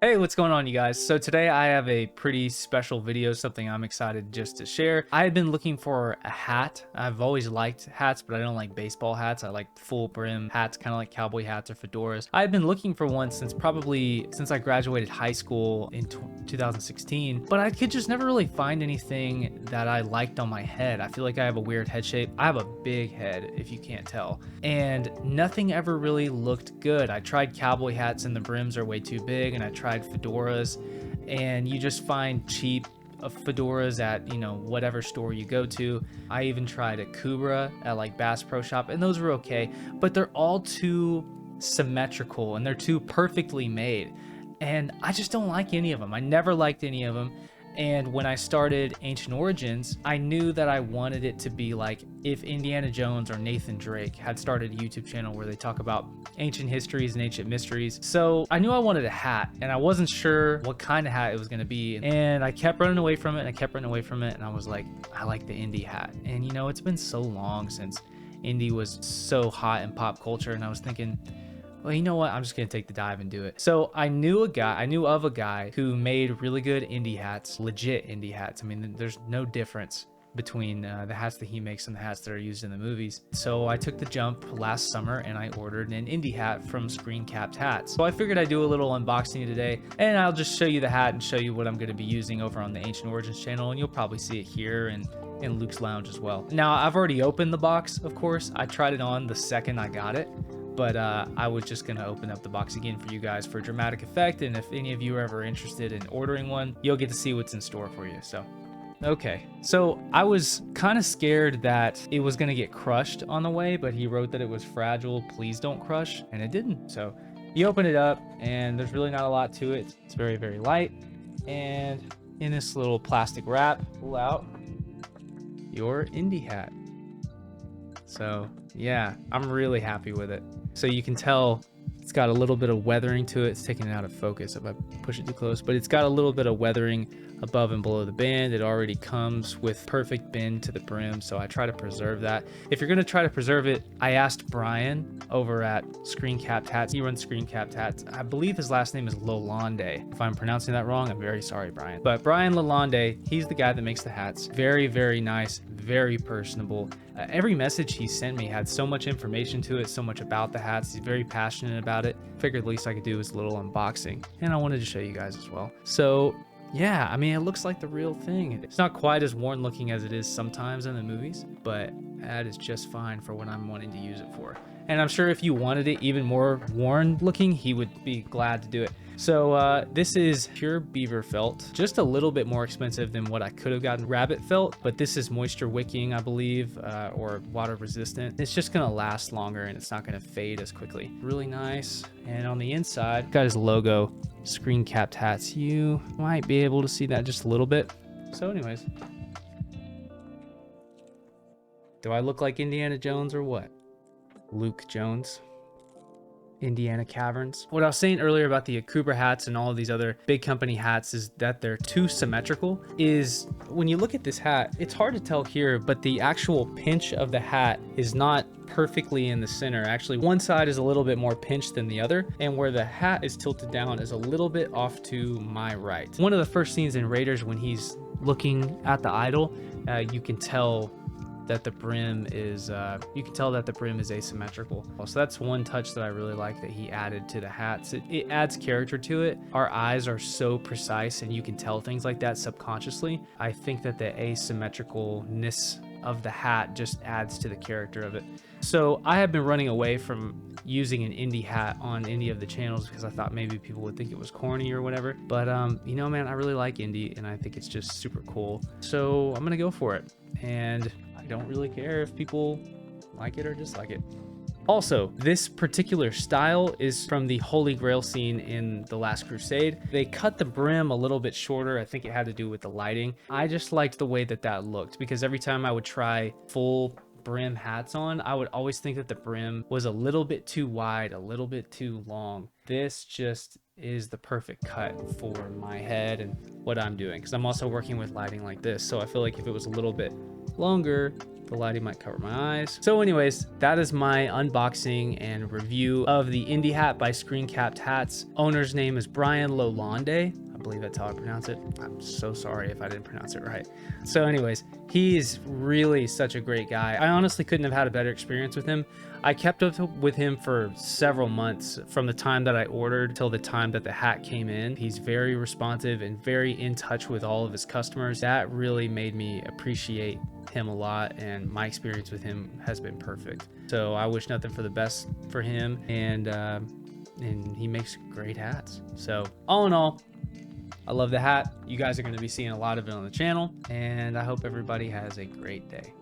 Hey, what's going on, you guys? So today I have a pretty special video, something I'm excited just to share. I had been looking for a hat. I've always liked hats, but I don't like baseball hats. I like full brim hats, kind of like cowboy hats or fedoras. I've been looking for one since I graduated high school in 2016, but I could just never really find anything that I liked on my head. I feel like I have a weird head shape. I have a big head, if you can't tell, and nothing ever really looked good. I tried cowboy hats and the brims are way too big, and I tried fedoras, and you just find cheap fedoras at whatever store you go to. I even tried a Kubra at like Bass Pro Shop, and those were okay, but they're all too symmetrical and they're too perfectly made, and I just don't like any of them. I never liked any of them. And when I started Ancient Origins, I knew that I wanted it to be like if Indiana Jones or Nathan Drake had started a YouTube channel where they talk about ancient histories and ancient mysteries. So I knew I wanted a hat, and I wasn't sure what kind of hat it was going to be. And I kept running away from it, and I kept running away from it. And I was like, I like the Indy hat. And it's been so long since Indy was so hot in pop culture. And I was thinking, well, you know what? I'm just going to take the dive and do it. So I knew of a guy who made really good Indy hats, legit Indy hats. I mean, there's no difference between the hats that he makes and the hats that are used in the movies. So I took the jump last summer and I ordered an Indy hat from Screencapped hats. So I figured I'd do a little unboxing today, and I'll just show you the hat and show you what I'm going to be using over on the Ancient Origins channel, and you'll probably see it here and in Luke's Lounge as well. Now, I've already opened the box, of course. I tried it on the second I got it, but I was just gonna open up the box again for you guys for dramatic effect, and if any of you are ever interested in ordering one, you'll get to see what's in store for you. So okay, so I was kind of scared that it was gonna get crushed on the way, but he wrote that it was fragile, please don't crush, and it didn't. So you open it up and there's really not a lot to it. It's very, very light, and in this little plastic wrap, pull out your Indy hat. So yeah, I'm really happy with it. So you can tell it's got a little bit of weathering to it. It's taking it out of focus if I push it too close, but it's got a little bit of weathering above and below the band. It already comes with perfect bend to the brim, so I try to preserve that. If you're going to try to preserve it, I asked Brian over at Screencapped Hats. He runs Screencapped Hats. I believe his last name is Lalonde. If I'm pronouncing that wrong, I'm very sorry, Brian. But Brian Lalonde, he's the guy that makes the hats. Very, very nice, very personable. Every message he sent me had so much information to it, so much about the hats. He's very passionate about it. Figured the least I could do is a little unboxing, and I wanted to show you guys as well. So yeah, I mean, it looks like the real thing. It's not quite as worn looking as it is sometimes in the movies, but that is just fine for what I'm wanting to use it for. And I'm sure if you wanted it even more worn looking, he would be glad to do it. So this is pure beaver felt, just a little bit more expensive than what I could have gotten rabbit felt, but this is moisture wicking, I believe, or water resistant. It's just gonna last longer and it's not gonna fade as quickly. Really nice. And on the inside, got his logo, Screencapped Hats. You might be able to see that just a little bit. So anyways, do I look like Indiana Jones or what? Luke Jones. Indiana Caverns. What I was saying earlier about the Kubra hats and all of these other big company hats is that they're too symmetrical. Is when you look at this hat, it's hard to tell here, but the actual pinch of the hat is not perfectly in the center. Actually, one side is a little bit more pinched than the other, and where the hat is tilted down is a little bit off to my right. One of the first scenes in Raiders, when he's looking at the idol, you can tell that the brim is asymmetrical. So that's one touch that I really like that he added to the hats. It adds character to it. Our eyes are so precise and you can tell things like that subconsciously. I think that the asymmetricalness of the hat just adds to the character of it. So I have been running away from using an Indy hat on any of the channels because I thought maybe people would think it was corny or whatever. But man, I really like Indy and I think it's just super cool. So I'm gonna go for it. And I don't really care if people like it or dislike it. Also, this particular style is from the Holy Grail scene in The Last Crusade. They cut the brim a little bit shorter. I think it had to do with the lighting. I just liked the way that that looked because every time I would try full brim hats on, I would always think that the brim was a little bit too wide, a little bit too long. This just is the perfect cut for my head and what I'm doing, because I'm also working with lighting like this. So I feel like if it was a little bit longer, The lighting might cover my eyes. So anyways, that is my unboxing and review of the Indy hat by Screencapped Hats. Owner's name is Brian Lalonde. I believe that's how I pronounce it. I'm so sorry if I didn't pronounce it right. So anyways, he's really such a great guy. I honestly couldn't have had a better experience with him. I kept up with him for several months from the time that I ordered till the time that the hat came in. He's very responsive and very in touch with all of his customers. That really made me appreciate him a lot, and my experience with him has been perfect. So I wish nothing for the best for him, and he makes great hats. So all in all, I love the hat. You guys are going to be seeing a lot of it on the channel, and I hope everybody has a great day.